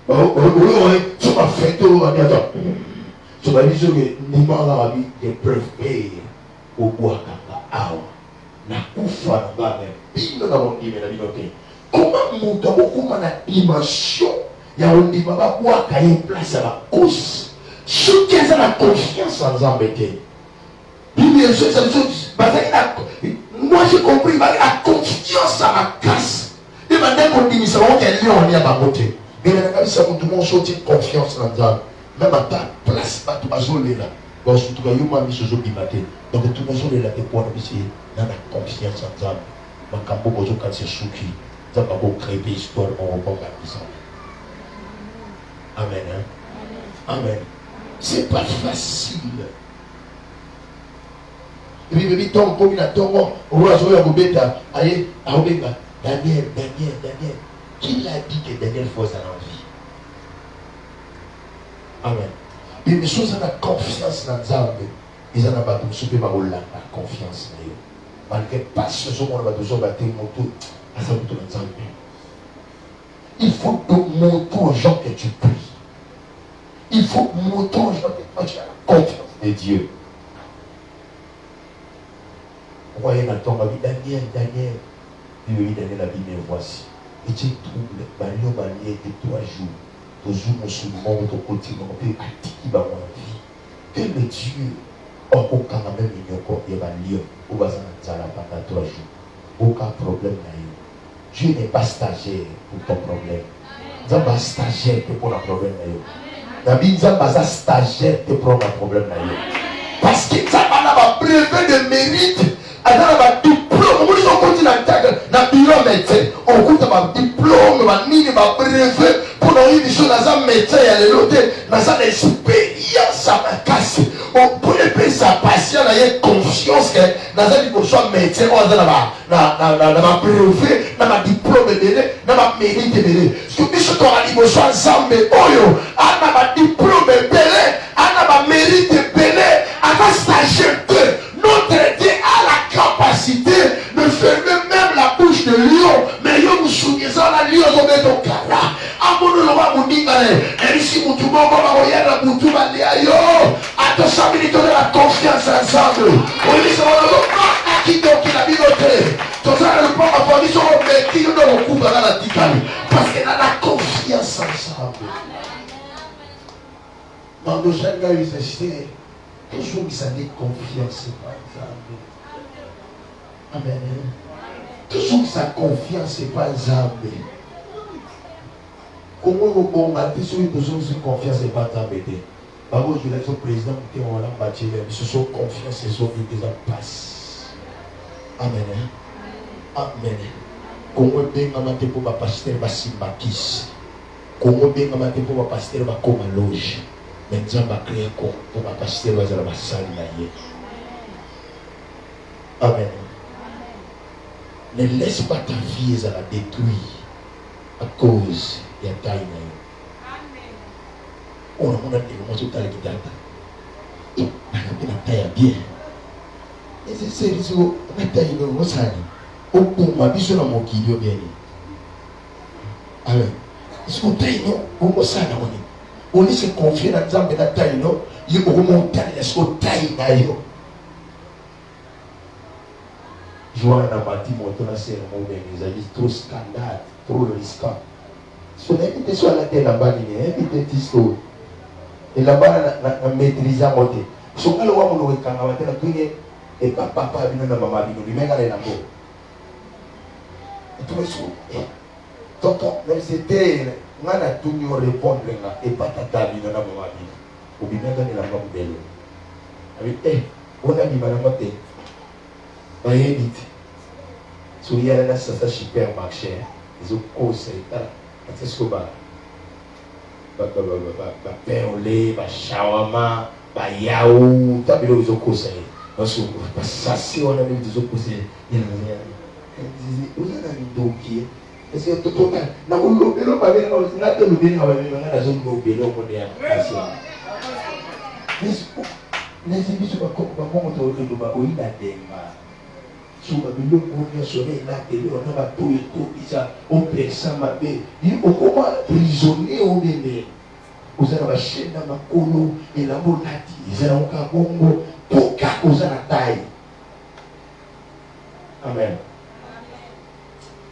[SPEAKER 2] Tu m'as fait tout, attends. Tu m'as dit que nous avons la vie des preuves au bois kaka. Na kufa na baba. Pino na wongi na binote. Comment monta comment na dimension ya wongi baba bois kaye place à la cause. Ce qui est la confiance en Zambété. Moi j'ai compris la confiance à ma casse. Et maintenant qu'on dit ça, on est lié, on est à ma beauté. Mais ça tout le monde sortit confiance en Dieu. Même à ta place, à tout le là. Bon, surtout quand il m'a mis ce jour du matin. Donc tout le monde est là pour dans la confiance en Dieu. Ma cambo bozo quand c'est souki. Ça va pas créer des histoires, on va pas faire ça. Amen. Amen. C'est pas facile. Et puis, il tombe comme il a tombé, on va jouer à Bobeta, allez, à Obeka. Daniel. Qui l'a dit que Daniel faisait l'envie? Amen. Et les choses ont la confiance dans Zambé. Ils en ont pas tout, super mal la confiance. Malgré pas ce jour, on a besoin de battre mon tour. À ça, dans Zambé. Il faut montrer aux gens que tu pries. Il faut montrer aux gens que tu as la confiance de Dieu. Voyez dans ton vie, Daniel. Il lui dit, Daniel, la Bible, voici. Et tu troubles, Balio, et 3 jours. Toujours musulman, ton continent, et qui va avoir vie. Que le Dieu, aucun même il y a un lieu, où va s'en pendant 3 jours. Aucun problème n'a eu. Dieu n'est pas stagiaire pour ton problème. Dieu n'est pas stagiaire pour un problème n'a eu. La Bible dit, pas stagiaire pour un problème n'a eu. Parce que ça va brevet de mérite. Alors, on diplôme, on dit qu'on continue dans le bureau médecin. On compte un diplôme, un minimum brevet pour nous dire des choses dans un médecin et l'autre dans une expérience à ma casse. On peut payer sa patience, il y a confiance que dans un diplôme médecin, on a dans ma brevet, dans ma diplôme, dans ma mérite. Parce que si tu as un diplôme ensemble, on a ma diplôme, on a ma mérite, on a ma stagiaire. Non,
[SPEAKER 1] ensemble. Oui, c'est mon qui donc il a mis notre. Tout ça, le papa, pour lui, son qui nous donne au coup dans la ticale. Parce qu'elle a la confiance ensemble. Mardochée a eu ces toujours il s'en est confiance par exemple. Amen. Toujours sa confiance c'est pas exemple. Comment vous combattez sur une personne qui confiance c'est pas exemple. D'abord je laisse au président qui est en bâti ce sont confiance et sont des en passe. Amen. Amen. Comment bien amater pour ma pasteur Bassimakis. Comment bien amater pour ma pasteur Bakoma loge. Mais Dieu va créer pour ma pasteur Bazalabasali. Amen. Ne laisse pas ta vie à la détruire à cause de la taille. On a dit que tout à l'heure, il a taille bien. Et c'est sérieux, on a taille de Rossani. Au bout, ma vie sur la moquille de bien. Amen. Est-ce qu'on taille non? On Rossani, on est se confier dans Zambé la taille non? Il remonte à l'esco taille d'ailleurs. Joie n'a pas dit mon ton serment, mais ils trop scandale, trop risquant. Si on invite sur la terre là-bas, il est invité discours. Et là-bas, on a maîtrisé à monter. Si on a le roi, on a quand on a dit, et pas papa, il n'a pas maman, il n'a pas l'amour. Et tout le monde, tonton, même c'était, on a tout nous répondre, et pas tata, il n'a pas maman, ou bien il n'a pas l'amour. Avec, on a dit, madame, vite. Si il y a un supermarché, ils ont conseillé. C'est ce que pain au lait, shawarma, yaourt, ils ont conseillé. Parce que ça, si on a mis des autres conseillers, il y a un dossier. Est-ce que tout le monde a un lobby, on va venir dans la zone lobby, on va venir les émissions de sur le milieu pour soleil là on a tout et tout ça on personne m'a dit on comment prisonnier on est vous avez la chaîne dans ma colo et la monati ils ont un bongo pour qu'à cause la taille. Amen.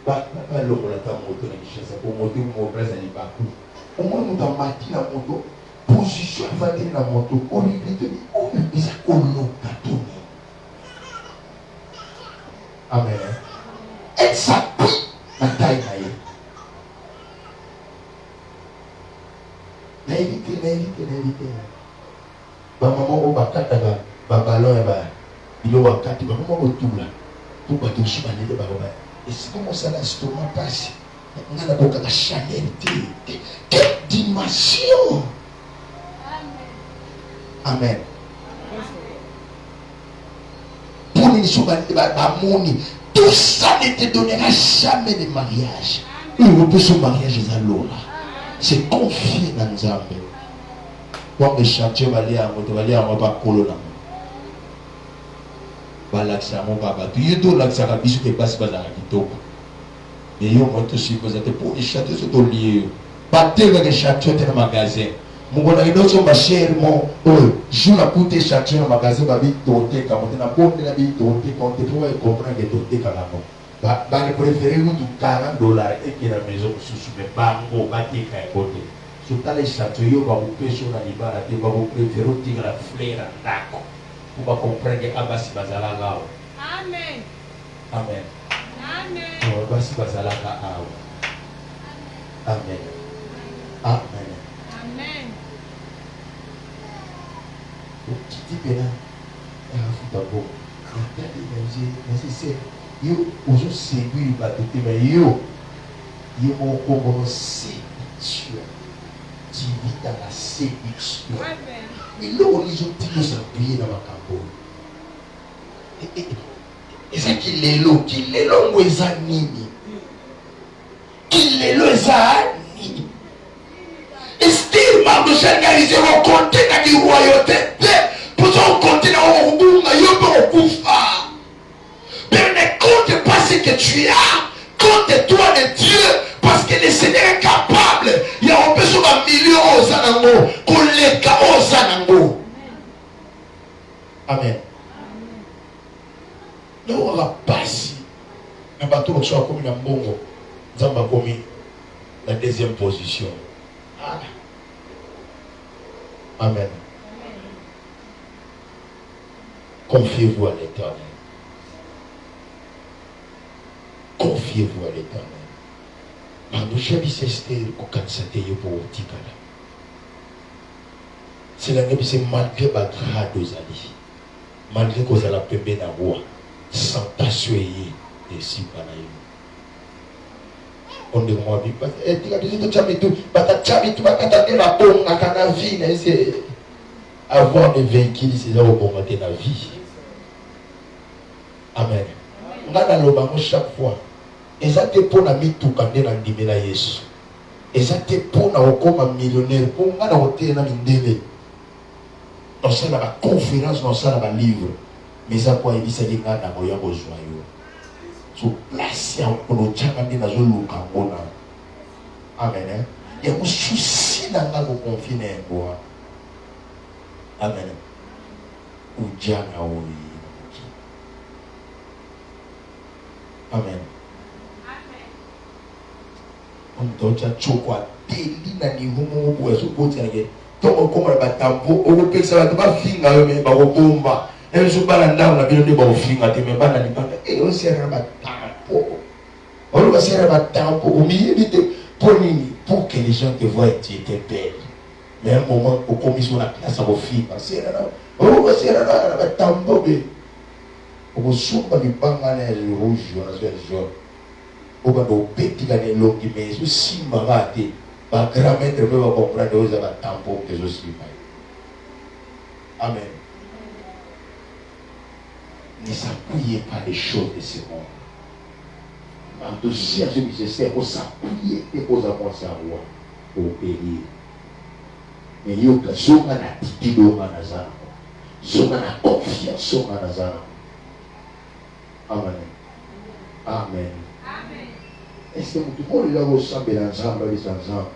[SPEAKER 1] Pas le pour la moto la richesse pour moto mon présent n'est pas cool au moins nous dans matin la moto position va dans la moto on lui dit on est déjà colo tout. Amen. Et ça prie la taille. L'invité. Maman, on va quatre ballon et il va quatre maman au tout là. Pour pas tout se manier de ballon. Et si comment ça l'estomac passe, on a la boca de chaleur. Quelle dimension. Amen. Tout ça ne te donnera jamais de mariage. Il peut son mariage à l'eau. C'est confié dans Zambé. Quand le chantier va aller à mon papa colonna. Va l'accès à mon papa. Tu es tout l'accès à la biche qui passe par la guitare. Et il y a un autre suppos pour les chantiers sur ton lieu. Battez avec les chantiers dans le magasin. Mon bon ma chère, mon joue la coûte chantier dans le magasin, ma vie doté, quand on a bon de la vie doté, quand on peut comprendre que doté quand on va préférer nous $40 et qui est la maison sous le bango, bâti quand on côté. Sur les chantiers, on va vous payer sur la libération, on va vous préférer tirer la fleur en d'accord. Pour comprendre que Abbas Bazala là. Amen. Amen. Amen. Abbas Bazala là. Amen. Amen. Qui dit là, d'abord, c'est yo aujourd'hui séduit le bateau, mais yo mon comment séduction, tu vis dans la séduction. Mais là on les ont dit nous appuyer dans ma cambo. Et ça qui est l'eau, où est nini, qui est l'eau nini. Estime de s'organiser au continent du royauté. Pour son continent au bout, mais ne compte pas ce que tu as, compte-toi de Dieu, parce que le Seigneur est capable. Il y a un peu sur un million aux anangos, qu'on les aux anangos. Amen.
[SPEAKER 2] on va passer. Mais bateau qui soit comme un bongo, Zamba commis la deuxième position. Amen. Confiez-vous à l'Éternel. Confiez-vous à l'Éternel. C'est la même, c'est malgré ma grade aux alliés. Malgré qu'on a la pépé na roi. Sans t'assurer de si panaï. On dit moi, tu as dit que tu as mis tout, tu as mis tout, tu as mis la bombe à ta vie. C'est avoir des véhicules, c'est là où on va la vie. Amen. On a dans le banc chaque fois. Et ça te pour na mis tout quand on a dit mais là Yesu. Et ça te pour na comme un millionnaire. Pour on a hôtel na mindele. Dans ça la conférence, dans ça la livre. Mais ça quoi il dit c'est des gars dans moyen besoin yo. So place pour le tchanga ndi na zo luka ngona. Amen. Il y a un souci dans la confiner quoi. Amen. Ou jana oui. Amen. On doit chokwa deli na nivumo kwa sokoti yake. Toko koma batambo okupekisa bantu bafinga yo me bakobomba. Ezo bala ndawo na bino ndeba ofinga te me bana lipanda. Osera batambo. On va serrer batambo au milieu de pour nini pour que les gens te voient tu étais belle. Mais un moment au commission la classe à vos filles parce que on va serrer la batambo be. Au souba du bangane rouge jaune. Au bas au petit gagne longi mais aussi marate. Ba grand maître va comprendre aux abatambo que je suis. Amen. Ne s'appuyez pas les choses de ce monde. En dossier à ce nécessaire pour s'appuyer et pour avoir sa roi pour périr. Mais il y a une personne qui a attitude au manazan. Son a confiance au manazan. Amen. Amen. Est-ce que tout le monde est là ressemble ensemble les ensemble?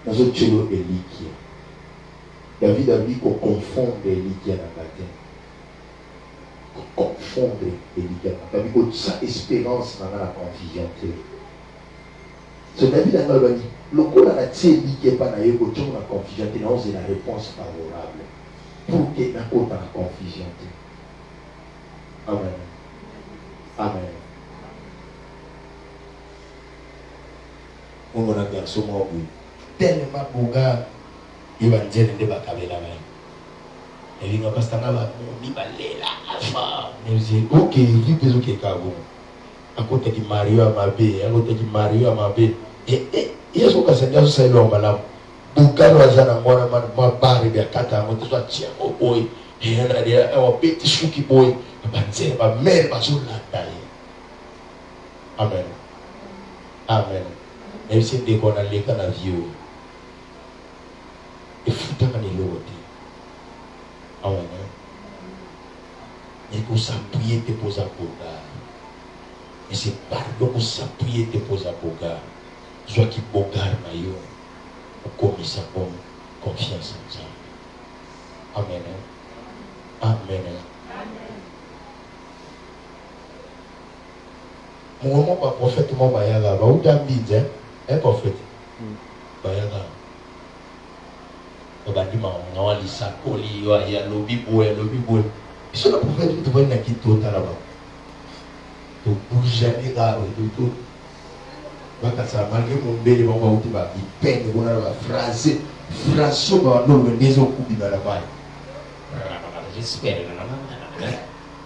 [SPEAKER 2] Dans ce tchélo Elikia. David a dit qu'on confonde Elikia dans la terre. Qu'on confonde Elikia. David a dit sa espérance dans la confusion. Ce David a dit, le coup dans la terre Elikia pas dans la confusion, c'est la réponse favorable. Pour qu'il y ait un coup dans la confusion. Amen. Amen. On a garçon moi tellement bouga il va dire de bakabela ba. Et il va passer dans la mi balela afa. Mais j'ai OK, il peut que kabo. À côté de Mario Amabe, à côté de Mario Amabe. Et il y a ce que c'est ça l'homme là. Bouga wa zana ngona ma bari ya kata mo tso tia o boy. Et on a des on petit chouki boy. Banze ba mère ba zo la. Amen. Amen. Même si dès qu'on a les cas la vie, il faut que nous l'autre. Amen. Il faut s'appuyer te poser à Boga. Et c'est pardon pour s'appuyer te poser à Boga. Soit qui Boga na yo, comme ça comme confiance en ça. Amen. Amen. Mon moment pas prophète mon bayaga ba ou tambidze un prophète bayaga obandi ma on li sakoli yo ya lobi boy c'est le prophète tu vois na ki tota là-bas to bouger les gars tout baka ça malgré mon bébé ba ou ti ba il peine ko na ba français ba no le deso kubi na là-bas j'espère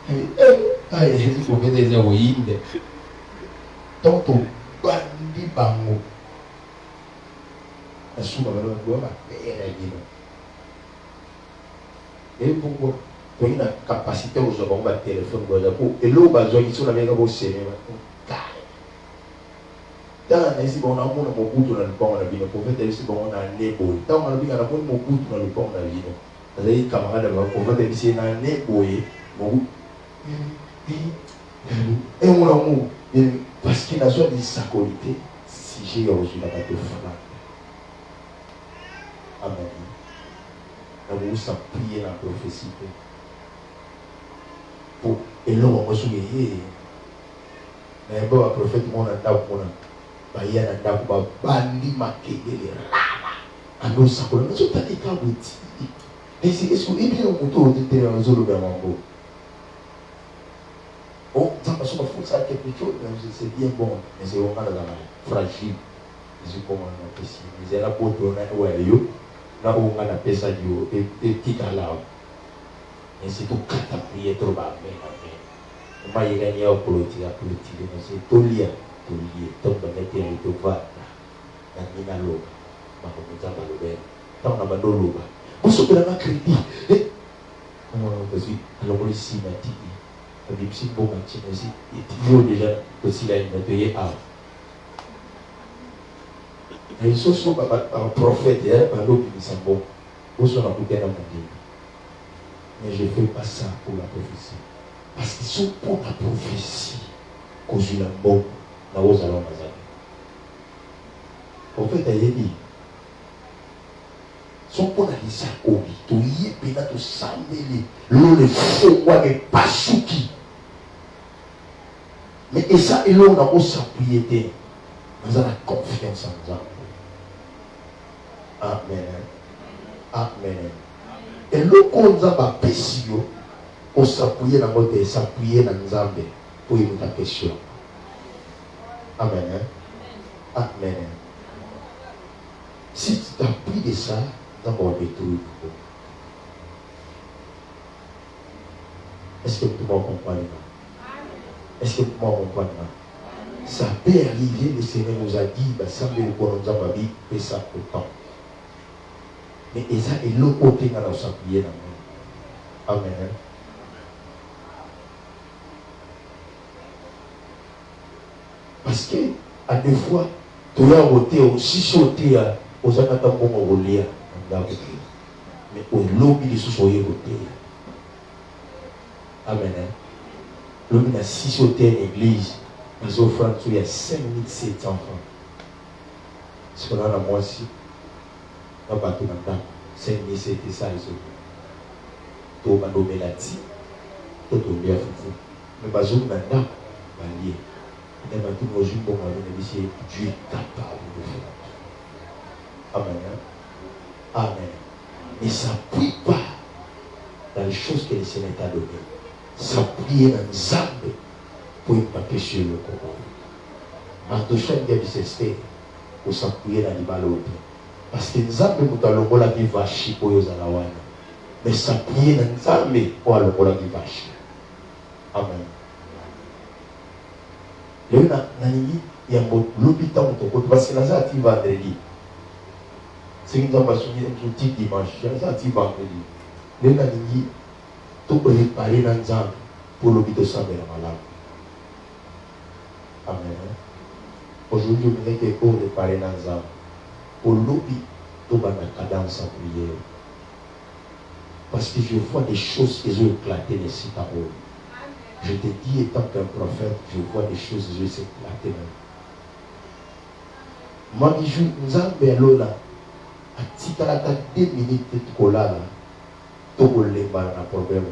[SPEAKER 2] ai il faut que des héroïnes donc bandi bango asuma balo ngoma era gino et pourquoi tu as une capacité aux hommes à téléphone pour et l'eau bazo ils sont avec vos cinéma dans les si bon amour mon bout dans le pont la vie le prophète si bon on a nebo dans on a bien la bonne mon bout dans le pont la vie les camarades le prophète ici na nebo mon et mon amour parce qu'il a besoin de sa qualité, si j'ai reçu la batte de flamme. Amen. On va s'appuyer dans la prophétie. Et là, on va se dire, mais bon, le prophète, mon anda, il y a un anda, bandi makelele, ando sakola, mais tu as des cas où et c'est est-ce que il y a un couteau de terre en zone de Mango. Bon, ça passe pas fou ça quelque chose, c'est bien bon, mais c'est vraiment fragile. Je comment on appelle ça. Mais elle a beau tourner ouais yo, là où on a appelé ça yo, et petit à là. Et c'est tout catapulté trop bas, mais on va y gagner au politique, mais c'est tout lié, donc on va mettre un peu de voix. Na loba, ma komuta balobe, tant na bando loba. Vous savez la crédit. Comment on dit, alors on ici na tiki. La Bible c'est bon matin aussi. Et toujours déjà aussi là il m'a payé à. Et ils sont un prophète, un homme qui s'en bon. Vous sont en tout cas dans mon vie. Mais je ne fais pas ça pour la prophétie. Parce qu'ils sont pour la prophétie. Quand je l'ai bon, là où allons bazar. En fait, il a dit, sont pour la lisa obi, to y est pénal to sambeli, l'on le fait quoi mais pas souki. Mais et ça, et l'on a aussi s'appuyer, nous avons la confiance en nous. Amen. Amen. Et l'on qu'on a ma pessio, on s'appuyer dans notre s'appuyer dans nous ambe pour y mettre question. Amen. Amen. Si tu t'appuies de ça, nous allons détruire. Est-ce que tout le monde comprend? Est-ce que tout le monde comprend? Ça peut arriver, le Seigneur nous a dit, ça peut nous a dit, et ça autant. Mais ça est l'autre côté dans la s'appuyer dans nous. Amen. Parce que, à deux fois, tu as voté aussi sauté aux amateurs pour rouler. Mais au lobby de sous-soyer voté. Amen. L'homme a 6 hôtels l'église. Les offrandes, il y a 5700 francs. Ce qu'on a la moitié, on va tout maintenant. 5700 ça, ils sont. Tout va nommer la tie. Tout est bien fou. Mais pas où maintenant, va lier. Et maintenant, tout le monde, Dieu est capable de faire. Amen. Amen. Ne s'appuie pas dans les choses que le Seigneur t'a données. S'appuyer dans les âmes pour ne pas pécher le corps. Mardochée devait cesser pour s'appuyer dans les balles. Parce que les âmes nous allons la vie vache pour les alawana. Mais s'appuyer dans les âmes pour aller la vie vache. Amen. Le nani il y a l'hôpital parce que là ça tu vendredi. C'est une fois souvenir un petit dimanche, ça tu vendredi. Le nani tout préparer dans les pour l'hôpital ça mais malade. Amen. Aujourd'hui, je me dis que pour réparer dans les pour l'hôpital, tout va dans la cadence en prière. Parce que je vois des choses qui ont éclaté les sites à haut. Je te dis, étant qu'un prophète, je vois des choses qui ont éclaté. Moi, je nous avons là, à titre 2 minutes de colère, tout le monde a un problème.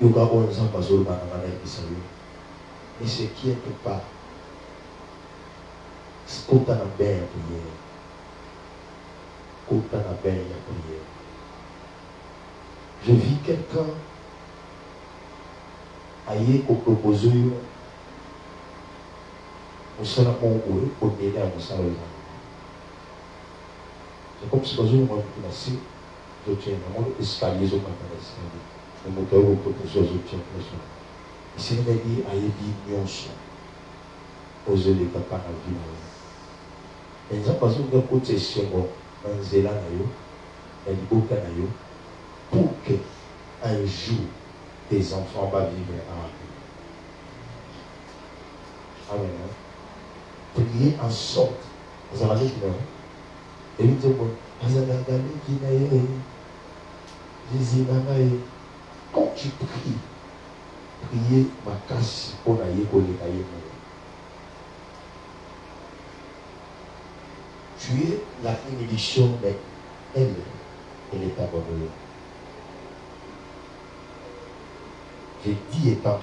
[SPEAKER 2] Il y a un peu mais ce qui est pas, c'est qu'on a bien à prier. Qu'on a bien à prier. Je vis quelqu'un aïe au proposé au sein de mon goût pour m'aider à me savoir. C'est comme si je me plaçais, je tiens un escalier sur ma place. Le moteur au proposé, je tiens pression. Et si on me dit aïe dit nyonso, osez les papas à vie. Les gens passent de côté chez moi, dans Zéla nayo, dans Boka nayo, pour que un jour tes enfants vont vivre en Amen. Priez en sorte. Vous avez dit non? Et vous dites, quand tu pries, priez ma casse pour la yécolécaïe. Tu es la bénédiction, mais elle est abandonnée.
[SPEAKER 1] J'ai dit étant